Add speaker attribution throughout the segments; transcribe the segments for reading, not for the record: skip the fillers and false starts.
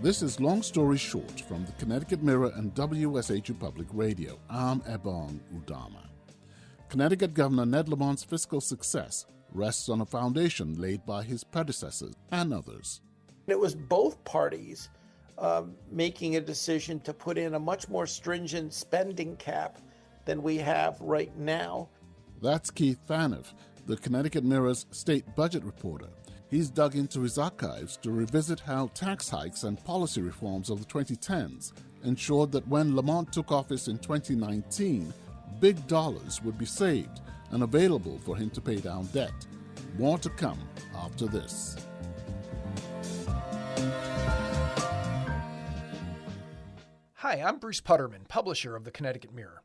Speaker 1: This is Long Story Short from the Connecticut Mirror and WSHU Public Radio. I'm Ebong, Udoma. Connecticut Governor Ned Lamont's fiscal success rests on a foundation laid by his predecessors and others.
Speaker 2: It was both parties making a decision to put in a much more stringent spending cap than we have right now.
Speaker 1: That's Keith Phaneuf, the Connecticut Mirror's state budget reporter. He's dug into his archives to revisit how tax hikes and policy reforms of the 2010s ensured that when Lamont took office in 2019, big dollars would be saved and available for him to pay down debt. More to come after this.
Speaker 3: Hi, I'm Bruce Putterman, publisher of the Connecticut Mirror.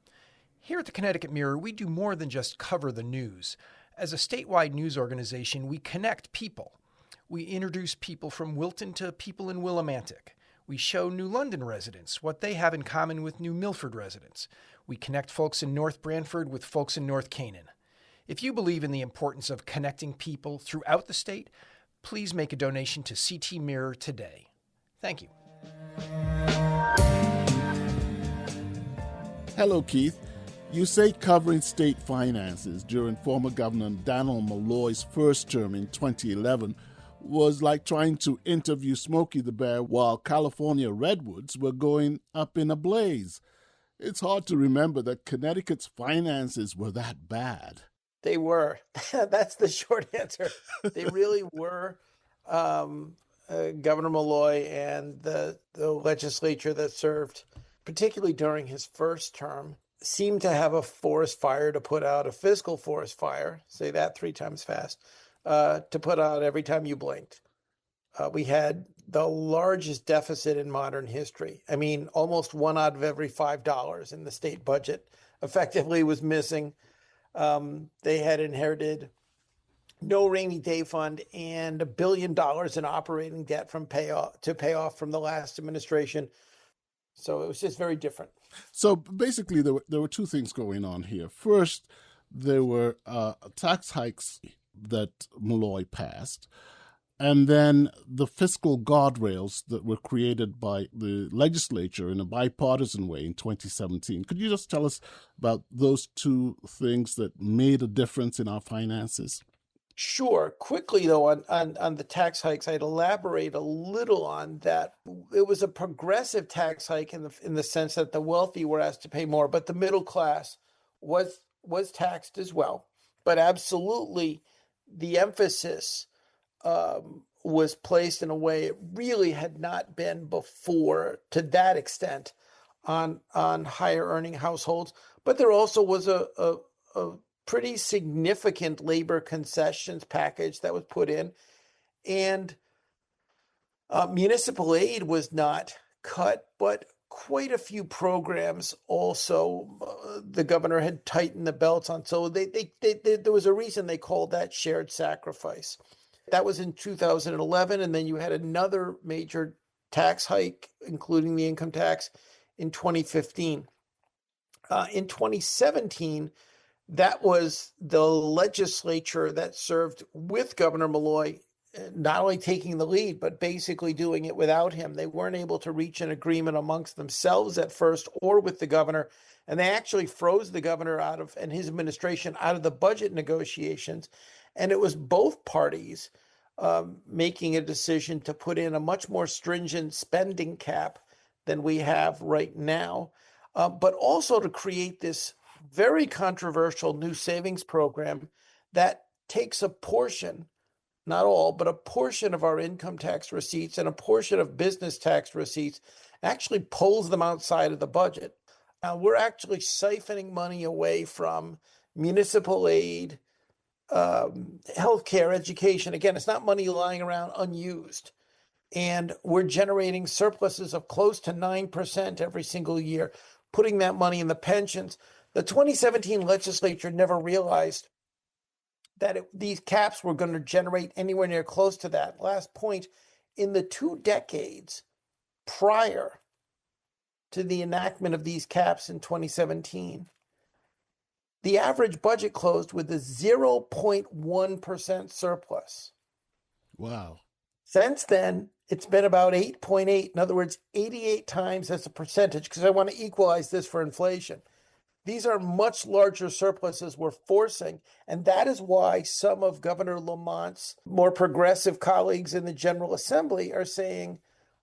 Speaker 3: Here at the Connecticut Mirror, we do more than just cover the news. As a statewide news organization, we connect people. We introduce people from Wilton to people in Willimantic. We show New London residents what they have in common with New Milford residents. We connect folks in North Branford with folks in North Canaan. If you believe in the importance of connecting people throughout the state, please make a donation to CT Mirror today. Thank you.
Speaker 1: Hello, Keith. You say covering state finances during former Governor Daniel Malloy's first term in 2011 was like trying to interview Smokey the Bear while California redwoods were going up in a blaze. It's hard to remember that Connecticut's finances were that bad.
Speaker 2: They were. That's the short answer. They really were. Governor Malloy and the legislature that served, particularly during his first term, seemed to have a forest fire to put out, a fiscal forest fire, say that 3 times fast, to put out every time you blinked. We had the largest deficit in modern history. I mean, almost 1 out of every $5 in the state budget effectively was missing. They had inherited no rainy day fund and $1 billion in operating debt to pay off from the last administration. So it was just very different.
Speaker 1: So basically, there were 2 things going on here. First, there were tax hikes that Malloy passed, and then the fiscal guardrails that were created by the legislature in a bipartisan way in 2017. Could you just tell us about those 2 things that made a difference in our finances?
Speaker 2: Sure. Quickly, though, on the tax hikes, I'd elaborate a little on that. It was a progressive tax hike in the sense that the wealthy were asked to pay more, but the middle class was taxed as well. But absolutely, the emphasis was placed in a way it really had not been before to that extent on higher earning households. But there also was a pretty significant labor concessions package that was put in, and municipal aid was not cut, but quite a few programs also the governor had tightened the belts on. So there was a reason they called that shared sacrifice. That was in 2011, and then you had another major tax hike, including the income tax, in 2015. In 2017, that was the legislature that served with Governor Malloy, not only taking the lead, but basically doing it without him. They weren't able to reach an agreement amongst themselves at first or with the governor, and they actually froze the governor and his administration out of the budget negotiations. And it was both parties making a decision to put in a much more stringent spending cap than we have right now, but also to create this very controversial new savings program that takes a portion, not all, but a portion of our income tax receipts and a portion of business tax receipts, actually pulls them outside of the budget. Now, we're actually siphoning money away from municipal aid, healthcare, education. Again, it's not money lying around unused. And we're generating surpluses of close to 9% every single year, putting that money in the pensions. The 2017 legislature never realized that these caps were going to generate anywhere near close to that. Last point, in the 2 decades prior to the enactment of these caps in 2017, the average budget closed with a 0.1% surplus.
Speaker 1: Wow.
Speaker 2: Since then, it's been about 8.8. In other words, 88 times as a percentage, because I want to equalize this for inflation. These are much larger surpluses we're forcing, and that is why some of Governor Lamont's more progressive colleagues in the General Assembly are saying,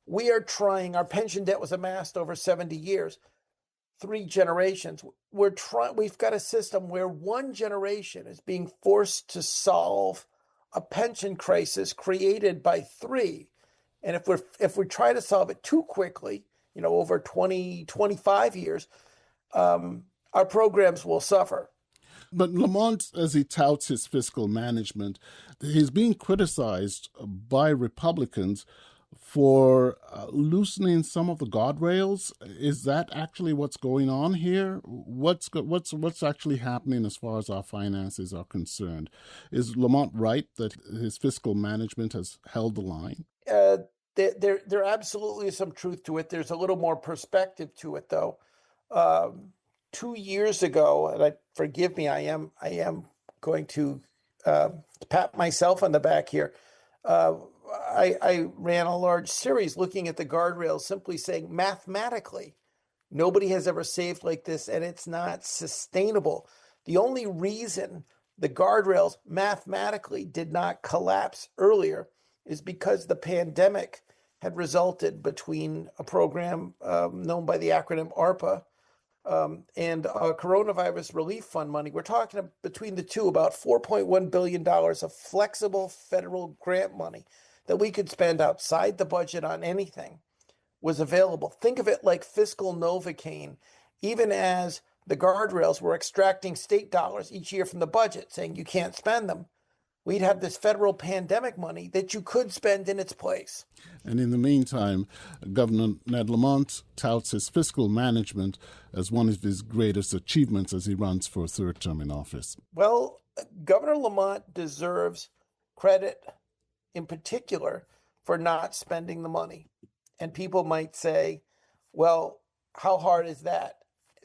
Speaker 2: we are trying, our pension debt was amassed over 70 years, 3 generations. We've got a system where one generation is being forced to solve a pension crisis created by 3. And if we try to solve it too quickly, over 20, 25 years, our programs will suffer.
Speaker 1: But Lamont, as he touts his fiscal management, he's being criticized by Republicans for loosening some of the guardrails. Is that actually what's going on here? What's actually happening as far as our finances are concerned? Is Lamont right that his fiscal management has held the line?
Speaker 2: There absolutely is some truth to it. There's a little more perspective to it, though. 2 years ago, and forgive me, I am going to pat myself on the back here. I ran a large series looking at the guardrails, simply saying mathematically, nobody has ever saved like this, and it's not sustainable. The only reason the guardrails mathematically did not collapse earlier is because the pandemic had resulted between a program known by the acronym ARPA and coronavirus relief fund money. We're talking between the two about $4.1 billion of flexible federal grant money that we could spend outside the budget on anything was available. Think of it like fiscal Novocaine, even as the guardrails were extracting state dollars each year from the budget, saying you can't spend them. We'd have this federal pandemic money that you could spend in its place.
Speaker 1: And in the meantime, Governor Ned Lamont touts his fiscal management as one of his greatest achievements as he runs for a 3rd term in office.
Speaker 2: Well, Governor Lamont deserves credit in particular for not spending the money. And people might say, well, how hard is that?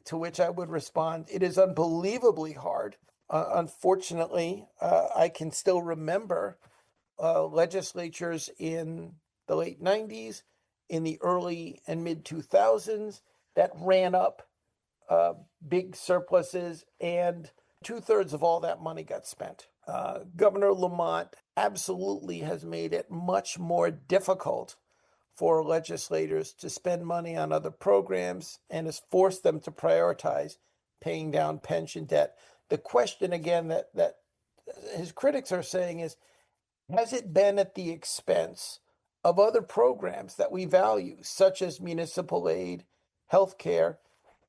Speaker 2: To which I would respond, it is unbelievably hard. Unfortunately, I can still remember legislatures in the late 90s, in the early and mid 2000s that ran up big surpluses, and 2/3 of all that money got spent. Governor Lamont absolutely has made it much more difficult for legislators to spend money on other programs and has forced them to prioritize paying down pension debt. The question, again, that his critics are saying is, has it been at the expense of other programs that we value, such as municipal aid, healthcare,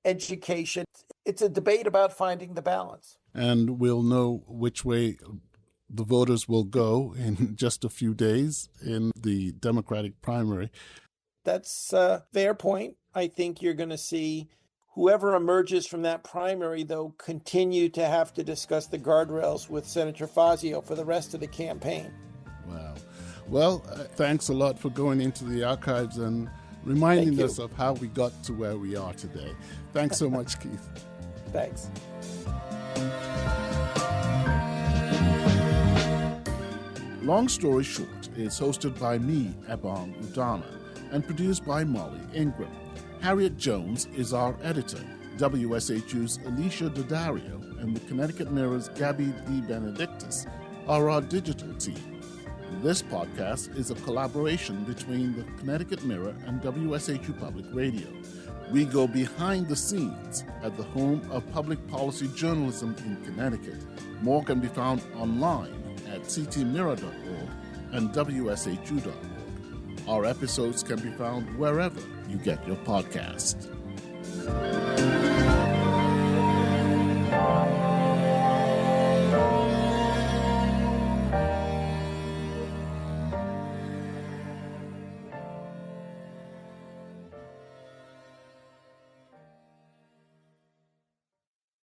Speaker 2: education? It's a debate about finding the balance.
Speaker 1: And we'll know which way the voters will go in just a few days in the Democratic primary.
Speaker 2: That's a fair point. I think you're going to see whoever emerges from that primary, though, continue to have to discuss the guardrails with Senator Fazio for the rest of the campaign.
Speaker 1: Wow. Well, thanks a lot for going into the archives and reminding us of how we got to where we are today. Thanks so much, Keith.
Speaker 2: Thanks.
Speaker 1: Long Story Short is hosted by me, Ebong Udoma, and produced by Molly Ingram. Harriet Jones is our editor. WSHU's Alicia Daddario and the Connecticut Mirror's Gabby D. Benedictus are our digital team. This podcast is a collaboration between the Connecticut Mirror and WSHU Public Radio. We go behind the scenes at the home of public policy journalism in Connecticut. More can be found online at ctmirror.org and wshu.org. Our episodes can be found wherever you get your podcasts.